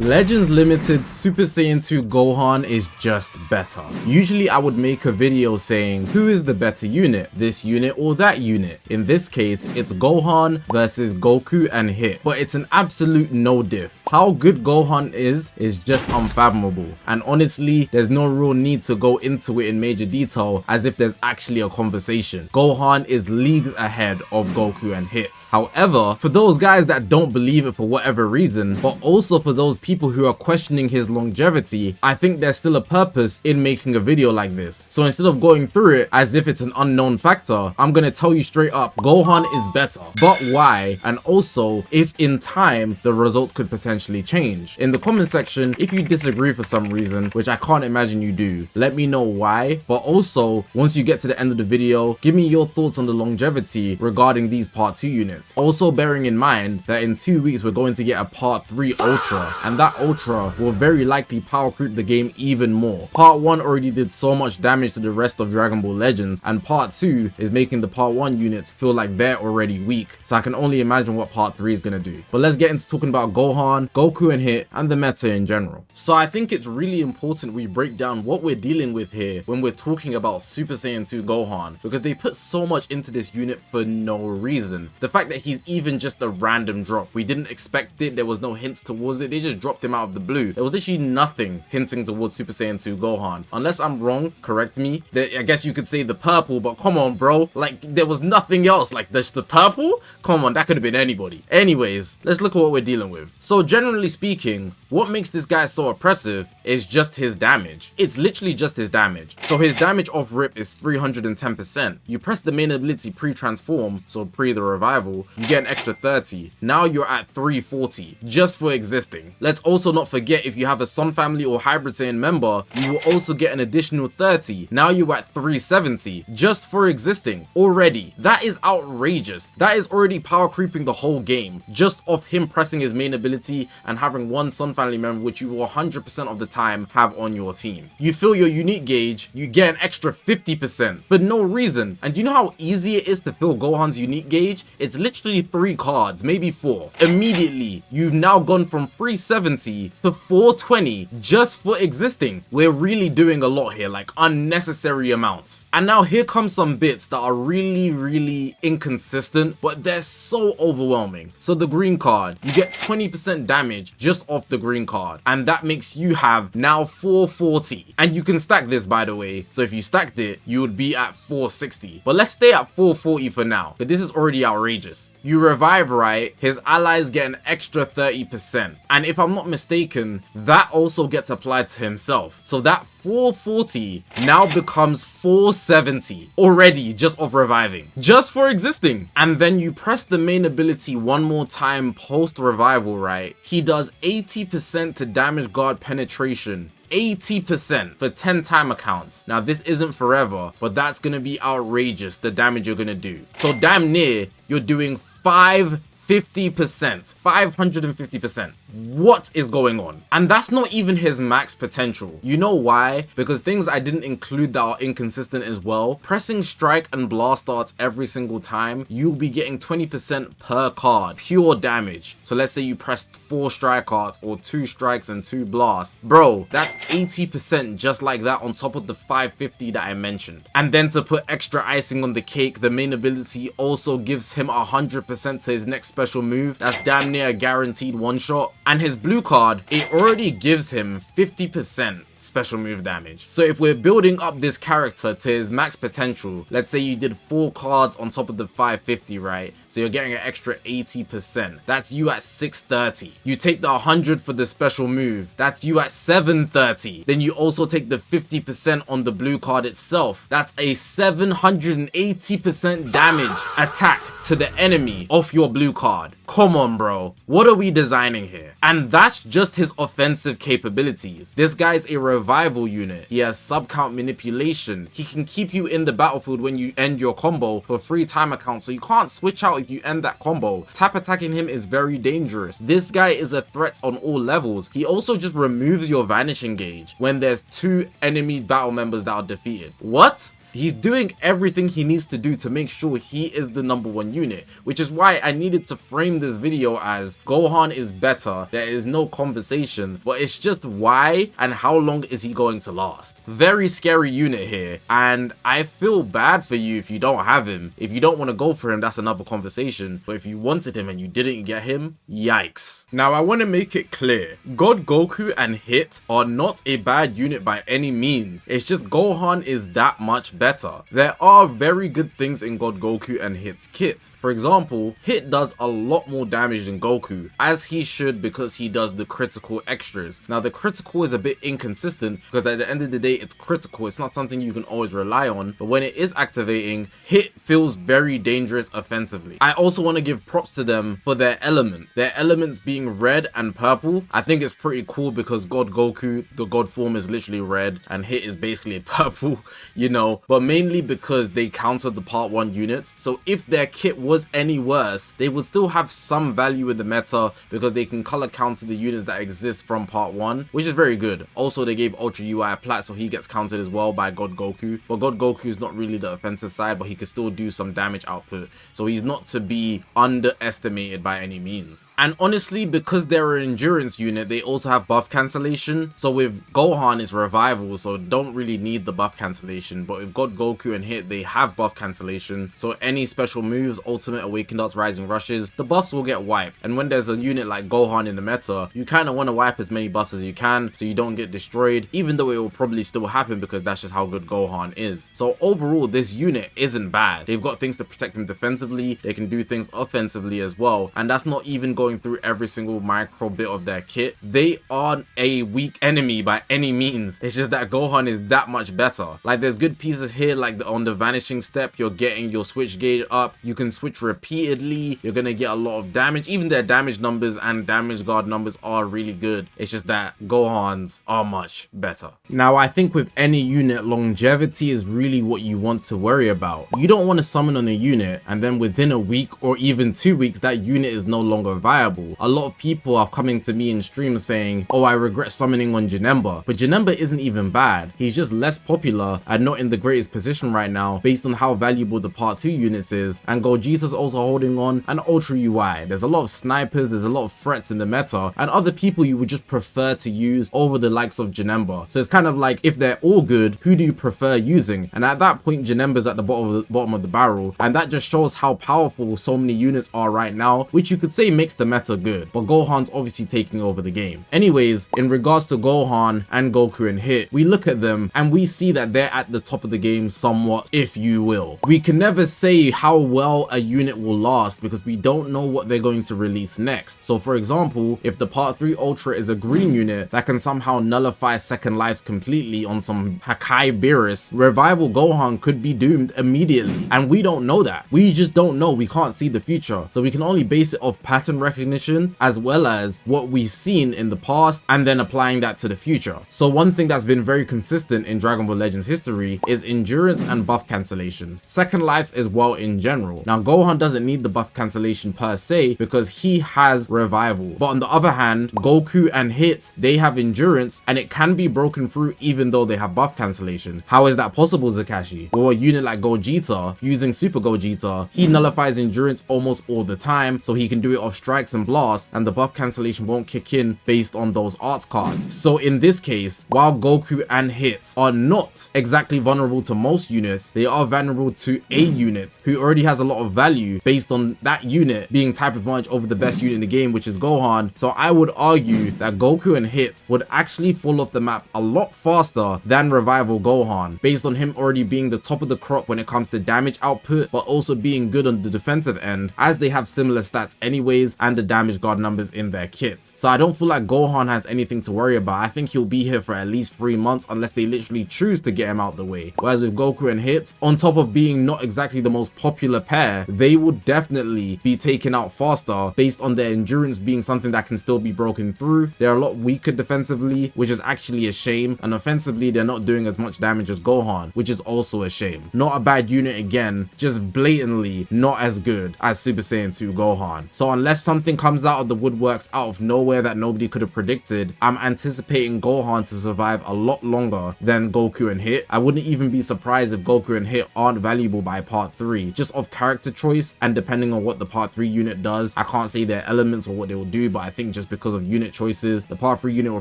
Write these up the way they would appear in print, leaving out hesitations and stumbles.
Legends Limited Super Saiyan 2 Gohan is just better. Usually I would make a video saying who is the better unit, this unit or that unit. In this case, it's Gohan versus Goku and Hit, but it's an absolute no diff. How good Gohan is just unfathomable, and honestly there's no real need to go into it in major detail as if there's actually a conversation. Gohan is leagues ahead of Goku and Hit. However, for those guys that don't believe it for whatever reason, but also for those people who are questioning his longevity, I think there's still a purpose in making a video like this. So instead of going through it as if it's an unknown factor, I'm gonna tell you straight up, Gohan is better. But why? And also, if in time, the results could potentially change. In the comment section, if you disagree for some reason, which I can't imagine you do, let me know why. But also, once you get to the end of the video, give me your thoughts on the longevity regarding these part 2 units. Also bearing in mind that in 2 weeks, we're going to get a part 3 Ultra, and that Ultra will very likely power creep the game even more. Part 1 already did so much damage to the rest of Dragon Ball Legends, and part 2 is making the part 1 units feel like they're already weak, so I can only imagine what part 3 is gonna do. But let's get into talking about Gohan, Goku and Hit, and the meta in general. So I think it's really important we break down what we're dealing with here when we're talking about Super Saiyan 2 Gohan, because they put so much into this unit for no reason. The fact that he's even just a random drop, we didn't expect it, there was no hints towards it, they just dropped him out of the blue. There was literally nothing hinting towards Super Saiyan 2 Gohan. Unless I'm wrong, correct me. I guess you could say the purple, but come on bro, like there was nothing else. Like there's the purple? Come on, that could have been anybody. Anyways, let's look at what we're dealing with. So generally speaking, what makes this guy so oppressive is just his damage. It's literally just his damage. So his damage off rip is 310%. You press the main ability pre-transform, so pre the revival, you get an extra 30. Now you're at 340 just for existing. Let's also not forget, if you have a Sun Family or Hybrid Saiyan member, you will also get an additional 30. Now you're at 370 just for existing already. That is outrageous. That is already power creeping the whole game just off him pressing his main ability and having one Sun Family member, which you will 100% of the time have on your team. You fill your unique gauge, you get an extra 50% for no reason. And do you know how easy it is to fill Gohan's unique gauge? It's literally 3 cards, maybe 4. Immediately, you've now gone from 370 to 420 just for existing. We're really doing a lot here, like unnecessary amounts. And now here comes some bits that are really inconsistent, but they're so overwhelming. So the green card, you get 20% damage just off the green card, and that makes you have now 440. And you can stack this, by the way, so if you stacked it, you would be at 460. But let's stay at 440 for now, but this is already outrageous. You revive, right? His allies get an extra 30%. And if I'm not mistaken, that also gets applied to himself. So that 440 now becomes 470 already just off reviving, just for existing. And then you press the main ability one more time post revival, right? He does 80% to damage guard penetration. 80% for 10 time accounts. Now this isn't forever, but that's gonna be outrageous, the damage you're gonna do. So damn near you're doing 550%. What is going on? And that's not even his max potential. You know why? Because things I didn't include that are inconsistent as well. Pressing strike and blast darts every single time, you'll be getting 20% per card, pure damage. So let's say you pressed 4 strike arts or 2 strikes and 2 blasts. Bro, that's 80% just like that on top of the 550 that I mentioned. And then to put extra icing on the cake, the main ability also gives him 100% to his next special move. That's damn near a guaranteed one shot. And his blue card, it already gives him 50% special move damage. So if we're building up this character to his max potential, let's say you did 4 cards on top of the 550, right? So you're getting an extra 80%. That's you at 630. You take the 100 for the special move. That's you at 730. Then you also take the 50% on the blue card itself. That's a 780% damage attack to the enemy off your blue card. Come on, bro. What are we designing here? And that's just his offensive capabilities. This guy's a revival unit. He has sub-count manipulation. He can keep you in the battlefield when you end your combo for 3 time accounts, so you can't switch out if you end that combo. Tap attacking him is very dangerous. This guy is a threat on all levels. He also just removes your vanishing gauge when there's 2 enemy battle members that are defeated. What? He's doing everything he needs to do to make sure he is the #1 unit, which is why I needed to frame this video as Gohan is better. There is no conversation, but it's just why and how long is he going to last. Very scary unit here, and I feel bad for you if you don't have him. If you don't want to go for him, that's another conversation, but if you wanted him and you didn't get him, yikes. Now I want to make it clear, God Goku and Hit are not a bad unit by any means. It's just Gohan is that much better. There are very good things in God Goku and Hit's kit. For example, Hit does a lot more damage than Goku, as he should, because he does the critical extras. Now the critical is a bit inconsistent because at the end of the day it's critical, it's not something you can always rely on, but when it is activating, Hit feels very dangerous offensively. I also want to give props to them for their elements being red and purple. I think it's pretty cool because God Goku, the God form, is literally red and Hit is basically purple, you know, but mainly because they countered the part 1 units. So if their kit was any worse, they would still have some value in the meta because they can color counter the units that exist from part 1, which is very good. Also, they gave Ultra UI a plat, so he gets countered as well by God Goku, but God Goku is not really the offensive side, but he can still do some damage output, so he's not to be underestimated by any means. And honestly, because they're an endurance unit, they also have buff cancellation. So with Gohan it's revival, so don't really need the buff cancellation, but with God Goku and Hit, they have buff cancellation, so any special moves, ultimate, awakened arts, rising rushes, the buffs will get wiped. And when there's a unit like Gohan in the meta, you kind of want to wipe as many buffs as you can so you don't get destroyed, even though it will probably still happen because that's just how good Gohan is. So overall, this unit isn't bad. They've got things to protect him defensively, they can do things offensively as well, and that's not even going through every single micro bit of their kit. They aren't a weak enemy by any means, it's just that Gohan is that much better. Like, there's good pieces here, like on the vanishing step, you're getting your switch gauge up, you can switch repeatedly, you're gonna get a lot of damage. Even their damage numbers and damage guard numbers are really good, it's just that Gohan's are much better. Now I think with any unit, longevity is really what you want to worry about. You don't want to summon on a unit and then within a week or even 2 weeks that unit is no longer viable. A lot of people are coming to me in streams saying, oh, I regret summoning on Janemba, but Janemba isn't even bad, he's just less popular and not in the greatest position right now based on how valuable the part 2 units is, and Gogeta's also holding on, and Ultra UI. There's a lot of snipers, there's a lot of threats in the meta, and other people you would just prefer to use over the likes of Janemba. So it's kind of like, if they're all good, who do you prefer using? And at that point, Janemba's at the bottom of the barrel, and that just shows how powerful so many units are right now, which you could say makes the meta good, but Gohan's obviously taking over the game. Anyways, in regards to Gohan and Goku and Hit, we look at them and we see that they're at the top of the game somewhat, if you will. We can never say how well a unit will last because we don't know what they're going to release next. So for example, if the part 3 Ultra is a green unit that can somehow nullify second lives completely on some Hakai Beerus, Revival Gohan could be doomed immediately, and we don't know that. We just don't know, we can't see the future, so we can only base it off pattern recognition as well as what we've seen in the past and then applying that to the future. So one thing that's been very consistent in Dragon Ball Legends history is endurance and buff cancellation. Second lives as well in general. Now Gohan doesn't need the buff cancellation per se because he has revival, but on the other hand, Goku and Hit, they have endurance and it can be broken through even though they have buff cancellation. How is that possible, Zakashi? Well, a unit like Gogeta, using Super Gogeta, he nullifies endurance almost all the time, so he can do it off strikes and blasts, and the buff cancellation won't kick in based on those arts cards. So in this case, while Goku and Hit are not exactly vulnerable to most units, they are vulnerable to a unit who already has a lot of value based on that unit being type advantage over the best unit in the game, which is Gohan. So I would argue that Goku and Hit would actually fall off the map a lot faster than Revival Gohan, based on him already being the top of the crop when it comes to damage output, but also being good on the defensive end, as they have similar stats anyways and the damage guard numbers in their kits. So I don't feel like Gohan has anything to worry about. I think he'll be here for at least 3 months unless they literally choose to get him out the way. Whereas with Goku and Hit, on top of being not exactly the most popular pair, they would definitely be taken out faster based on their endurance being something that can still be broken through. They're a lot weaker defensively, which is actually a shame, and offensively they're not doing as much damage as Gohan, which is also a shame. Not a bad unit again, just blatantly not as good as Super Saiyan 2 Gohan. So unless something comes out of the woodworks out of nowhere that nobody could have predicted, I'm anticipating Gohan to survive a lot longer than Goku and Hit. I wouldn't even be surprised if Goku and Hit aren't valuable by part 3, just of character choice, and depending on what the part 3 unit does. I can't say their elements or what they will do, but I think just because of unit choices, the part 3 unit will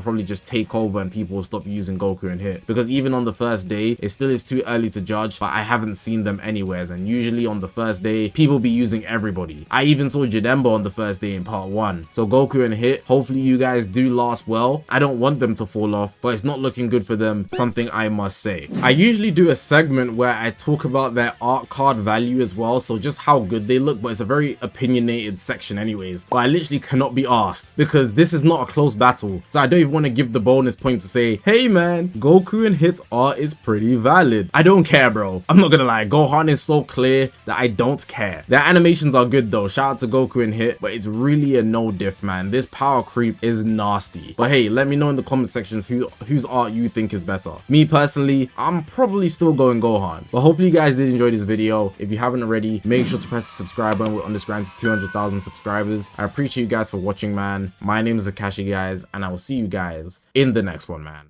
probably just take over and people will stop using Goku and Hit, because even on the first day, it still is too early to judge, but I haven't seen them anywheres, and usually on the first day, people be using everybody. I even saw Janemba on the first day in part 1. So Goku and Hit, hopefully you guys do last well. I don't want them to fall off, but it's not looking good for them, something I must say. I usually do a segment where I talk about their art card value as well, so just how good they look, but it's a very opinionated section anyways. But I literally cannot be asked, because this is not a close battle, so I don't even want to give the bonus point to say, hey man, Goku and Hit's art is pretty valid. I don't care, bro. I'm not gonna lie, Gohan is so clear that I don't care. Their animations are good though, shout out to Goku and Hit, but it's really a no diff, man. This power creep is nasty. But hey, let me know in the comment sections whose art you think is better. Me personally, I'm probably still going Gohan. But hopefully you guys did enjoy this video. If you haven't already, make sure to press the subscribe button. We're on this grind to 200,000 subscribers. I appreciate you guys for watching, man. My name is Zakashi, guys, and I will see you guys in the next one, man.